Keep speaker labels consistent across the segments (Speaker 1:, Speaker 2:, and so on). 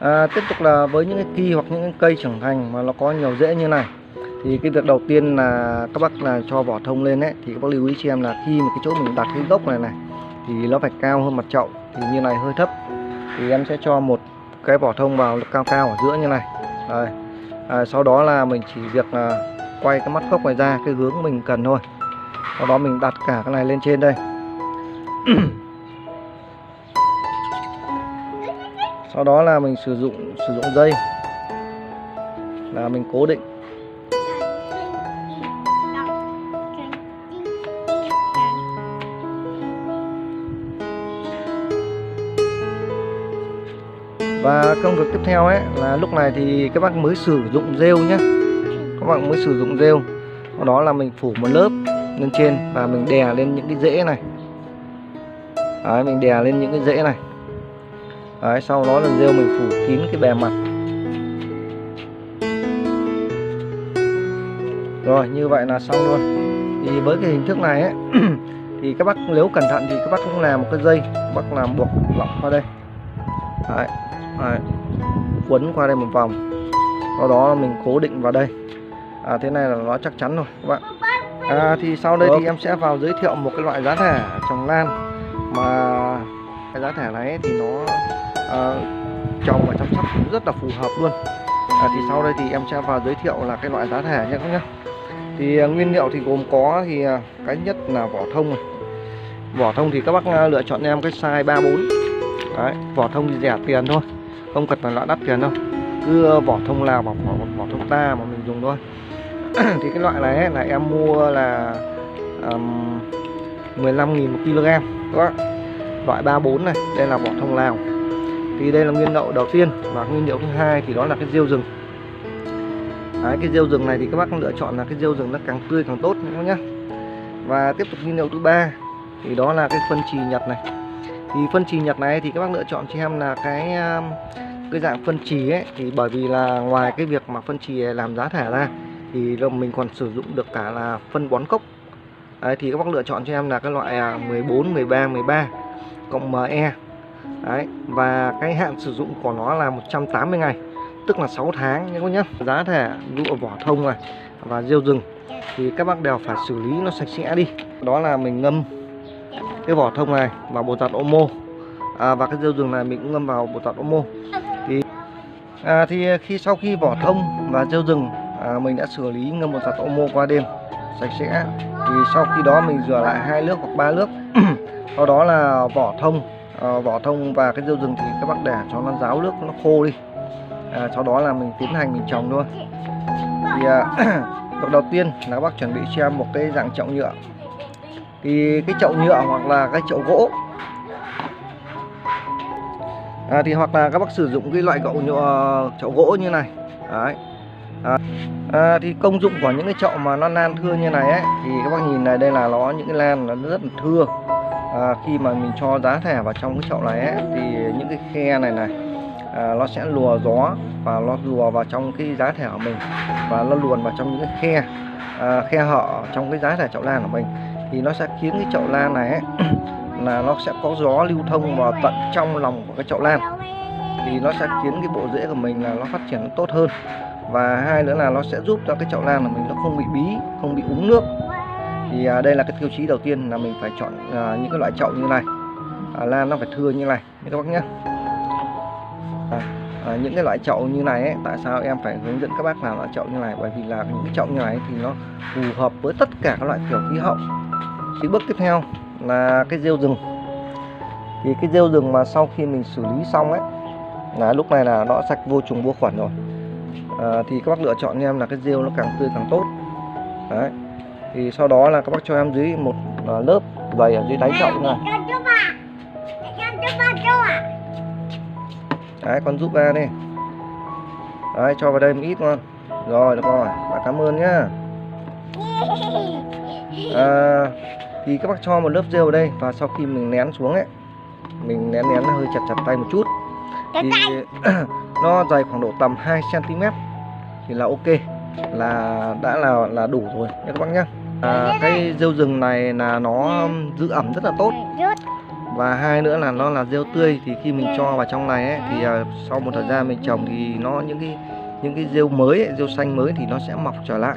Speaker 1: Tiếp tục là với những cái ki hoặc những cái cây trưởng thành mà nó có nhiều rễ như này, thì cái việc đầu tiên là các bác là cho vỏ thông lên ấy, thì các bác lưu ý cho em là khi mà cái chỗ mình đặt cái gốc này thì nó phải cao hơn mặt chậu, thì như này hơi thấp thì em sẽ cho một cái vỏ thông vào cao cao ở giữa như này. Đây. Sau đó là mình chỉ việc là quay cái mắt gốc này ra cái hướng mình cần thôi. Sau đó mình đặt cả cái này lên trên đây. Sau đó là mình sử dụng dây là mình cố định. Và công việc tiếp theo ấy là lúc này thì các bác mới sử dụng rêu nhé. Các bạn mới sử dụng rêu. Sau đó là mình phủ một lớp lên trên và mình đè lên những cái rễ này. Đấy, mình đè lên những cái rễ này. Đấy, sau đó là rêu mình phủ kín cái bề mặt. Rồi, như vậy là xong luôn. Thì với cái hình thức này ấy thì các bác nếu cẩn thận thì các bác cũng làm một cái dây, các bác làm buộc lọng qua đây. Đấy, đấy, quấn qua đây một vòng. Sau đó mình cố định vào đây. Thế này là nó chắc chắn rồi các bạn. Thì sau đây thì em sẽ vào giới thiệu một cái loại giá thể trồng lan mà cái giá thể này thì nó trồng và chăm sóc cũng rất là phù hợp luôn. Thì sau đây thì em sẽ vào giới thiệu là cái loại giá thể nhé các nhá. Thì nguyên liệu thì gồm có thì cái nhất là vỏ thông này. Vỏ thông thì các bác lựa chọn em cái size 34. Đấy, vỏ thông thì rẻ tiền thôi, không cần là loại đắt tiền đâu, cứ vỏ thông Lào và vỏ thông ta mà mình dùng thôi. Thì cái loại này ấy, là em mua là 15.000 một kg các bác. Loại 34 này, đây là vỏ thông Lào. Thì đây là nguyên liệu đầu tiên. Và nguyên liệu thứ hai thì đó là cái rêu rừng. Đấy, cái rêu rừng này thì các bác lựa chọn là cái rêu rừng nó càng tươi càng tốt nhé. Và tiếp tục nguyên liệu thứ ba thì đó là cái phân chì Nhật này. Thì phân chì Nhật này thì các bác lựa chọn cho em là cái dạng phân chì ấy, thì bởi vì là ngoài cái việc mà phân chì làm giá thể ra thì mình còn sử dụng được cả là phân bón cốc. Đấy, thì các bác lựa chọn cho em là cái loại 14, 13, 13 cộng ME. Đấy, và cái hạn sử dụng của nó là 180 ngày, tức là 6 tháng nhé các nhá. Giá thể dụ vỏ thông này và rêu rừng thì các bác đều phải xử lý nó sạch sẽ đi. Đó là mình ngâm cái vỏ thông này vào bột giặt Omo, và cái rêu rừng này mình cũng ngâm vào bột giặt Omo. Thì sau khi vỏ thông và rêu rừng mình đã xử lý ngâm bột giặt Omo qua đêm sạch sẽ, thì sau khi đó mình rửa lại 2 nước hoặc 3 nước. Sau đó là vỏ thông và cái rêu rừng thì các bác để cho nó ráo nước, nó khô đi. Sau đó là mình tiến hành mình trồng thôi. Thì việc đầu tiên là các bác chuẩn bị cho em một cái dạng chậu nhựa. Thì cái chậu nhựa hoặc là cái chậu gỗ, thì hoặc là các bác sử dụng cái loại chậu gỗ như này. Đấy. Thì công dụng của những cái chậu mà nó lan thưa như này ấy, thì các bác nhìn này, đây là nó những cái lan nó rất là thưa. Khi mà mình cho giá thể vào trong cái chậu này ấy, thì những cái khe này nó sẽ lùa gió và nó lùa vào trong cái giá thể của mình, và nó luồn vào trong những cái khe hở trong cái giá thể chậu lan của mình, thì nó sẽ khiến cái chậu lan này ấy, là nó sẽ có gió lưu thông vào tận trong lòng của cái chậu lan, thì nó sẽ khiến cái bộ rễ của mình là nó phát triển tốt hơn. Và hai nữa là nó sẽ giúp cho cái chậu lan của mình nó không bị bí, không bị úng nước. Thì đây là cái tiêu chí đầu tiên là mình phải chọn những cái loại chậu như này, lan nó phải thưa như này các bác nhé. Những cái loại chậu như này ấy, tại sao em phải hướng dẫn các bác làm loại chậu như này? Bởi vì là những cái chậu như này thì nó phù hợp với tất cả các loại kiểu khí hậu. Thì bước tiếp theo là cái rêu rừng. Thì cái rêu rừng mà sau khi mình xử lý xong ấy, là lúc này là nó sạch vô trùng vô khuẩn rồi. Thì các bác lựa chọn cho em là cái rêu nó càng tươi càng tốt. Đấy. Thì sau đó là các bác cho em dưới một lớp dày ở dưới đáy chậu này. Đấy, con giúp ra đi. Đấy, cho vào đây một ít luôn. Rồi, được rồi, bà cảm ơn nhá. Thì các bác cho một lớp rêu vào đây, và sau khi mình nén xuống ấy, mình nén nó hơi chặt tay một chút, thì nó dày khoảng độ tầm 2 cm thì là ok, là đã là đủ rồi nha các bác nhá. Cái rêu rừng này là nó giữ ẩm rất là tốt, Và hai nữa là nó là rêu tươi, thì khi mình cho vào trong này ấy, thì sau một thời gian mình trồng thì nó những cái rêu mới ấy, rêu xanh mới thì nó sẽ mọc trở lại.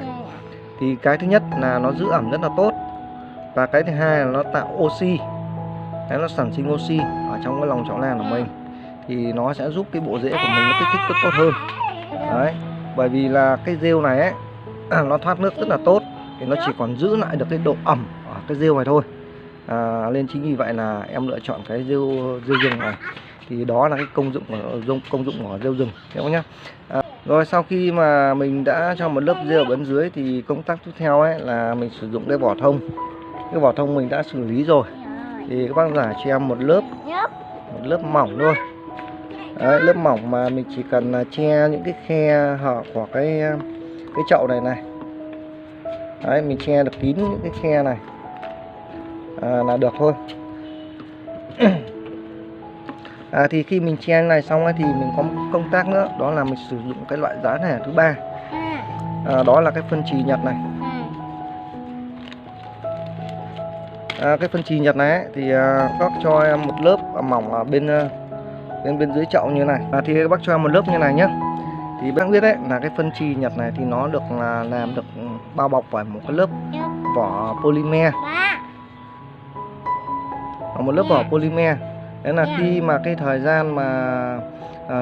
Speaker 1: Thì cái thứ nhất là nó giữ ẩm rất là tốt, và cái thứ hai là nó tạo oxy. Đấy, nó sản sinh oxy ở trong cái lòng chậu lan của mình, thì nó sẽ giúp cái bộ rễ của mình nó kích thích tốt hơn. Đấy, bởi vì là cái rêu này ấy nó thoát nước rất là tốt, thì nó chỉ còn giữ lại được cái độ ẩm ở cái rêu này thôi. Nên chính vì vậy là em lựa chọn cái rêu rừng này. Thì đó là cái công dụng của rêu rừng nhé. Rồi sau khi mà mình đã cho một lớp rêu bên dưới thì công tác tiếp theo ấy là mình sử dụng cái vỏ thông. Cái vỏ thông mình đã xử lý rồi, thì các bác giải cho em một lớp mỏng thôi. Đấy, lớp mỏng mà mình chỉ cần che những cái khe hở của cái chậu này này. Đấy, mình che được kín những cái khe này là được thôi. Thì khi mình che này xong ấy, thì mình có một công tác nữa, đó là mình sử dụng cái loại giá nẻ thứ ba. Đó là cái phân chì Nhật này. Cái phân chì Nhật này ấy, thì các cho em một lớp mỏng ở bên dưới chậu như này. Thì các bác cho em một lớp như này nhé. Thì bác biết đấy là cái phân chì Nhật này thì nó được làm được bao bọc bởi một cái lớp vỏ polymer. Một lớp vỏ polymer. Đấy là khi mà cái thời gian mà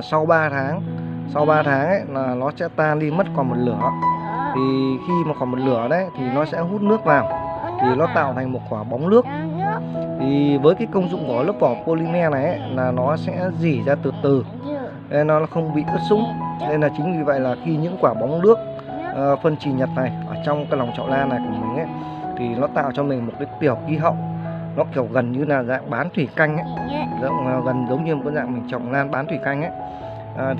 Speaker 1: sau 3 tháng ấy là nó sẽ tan đi, mất còn một lửa. Thì khi mà còn một lửa đấy thì nó sẽ hút nước vào, thì nó tạo thành một quả bóng nước. Thì với cái công dụng của lớp vỏ polymer này ấy, là nó sẽ rỉ ra từ từ, nên nó không bị ướt sũng. Nên là chính vì vậy là khi những quả bóng nước phân chì Nhật này ở trong cái lòng chậu lan này của mình ấy, thì nó tạo cho mình một cái tiểu khí hậu, nó kiểu gần như là dạng bán thủy canh ấy, gần giống như một cái dạng mình trồng lan bán thủy canh ấy.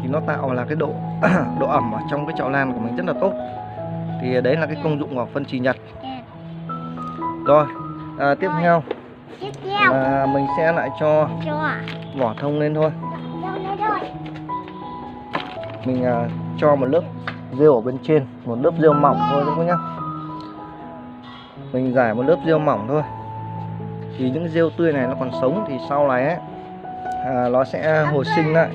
Speaker 1: Thì nó tạo là cái độ độ ẩm ở trong cái chậu lan của mình rất là tốt. Thì đấy là cái công dụng của phân chì Nhật. Rồi tiếp theo là mình sẽ lại cho vỏ thông lên thôi. Mình cho một lớp rêu ở bên trên, một lớp rêu mỏng thôi các nhá. Mình rải một lớp rêu mỏng thôi. Thì những rêu tươi này nó còn sống, thì sau này ấy nó sẽ hồi sinh lại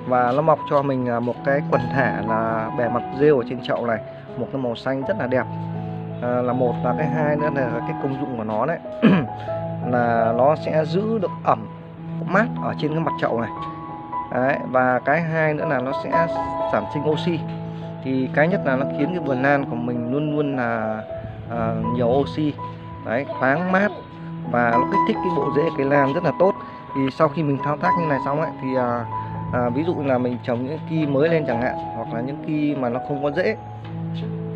Speaker 1: và nó mọc cho mình một cái quần thể là bề mặt rêu ở trên chậu này, một cái màu xanh rất là đẹp. Là một, và cái hai nữa là cái công dụng của nó đấy là nó sẽ giữ được ẩm mát ở trên cái mặt chậu này. Đấy, và cái hai nữa là nó sẽ sản sinh oxy. Thì cái nhất là nó khiến cái vườn lan của mình luôn luôn là nhiều oxy. Đấy, thoáng mát, và nó kích thích cái bộ rễ cây lan rất là tốt. Thì sau khi mình thao tác như này xong ấy, thì ví dụ là mình trồng những ki mới lên chẳng hạn, hoặc là những ki mà nó không có rễ,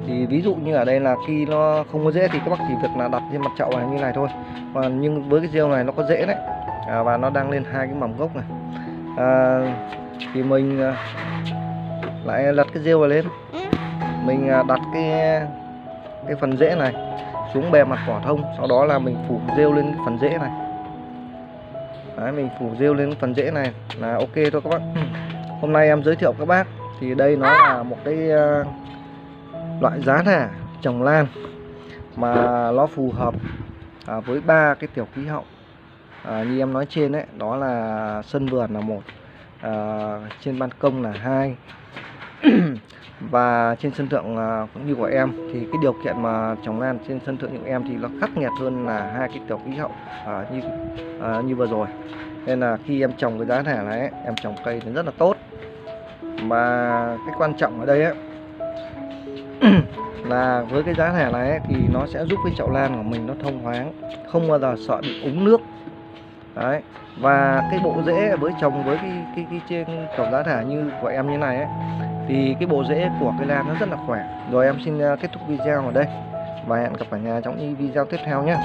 Speaker 1: thì ví dụ như ở đây là khi nó không có rễ thì các bác chỉ việc là đặt trên mặt chậu này như này thôi. Nhưng với cái rêu này nó có rễ đấy, và nó đang lên hai cái mầm gốc này. Thì mình lại đặt cái rêu vào lên, mình đặt cái phần rễ này xuống bề mặt vỏ thông, sau đó là mình phủ rêu lên cái phần rễ này. Đấy, mình phủ rêu lên phần rễ này là ok thôi các bác. Hôm nay em giới thiệu các bác thì đây nó là một cái loại giá nẻ trồng lan mà nó phù hợp với 3 cái tiểu khí hậu. Như em nói trên đấy, đó là sân vườn là 1, trên ban công là 2 và trên sân thượng cũng như của em, thì cái điều kiện mà trồng lan trên sân thượng của em thì nó khắc nghiệt hơn là 2 cái tiểu khí hậu như vừa rồi. Nên là khi em trồng cái giá nẻ này ấy, em trồng cây nó rất là tốt. Mà cái quan trọng ở đây ấy là với cái giá nẻ này ấy, thì nó sẽ giúp cái chậu lan của mình nó thông thoáng, không bao giờ sợ bị úng nước. Đấy, và cái bộ rễ với trồng với cái trên trồng giá thả như của em như này ấy, thì cái bộ rễ của cây lan nó rất là khỏe. Rồi em xin kết thúc video ở đây và hẹn gặp cả nhà trong những video tiếp theo nhé.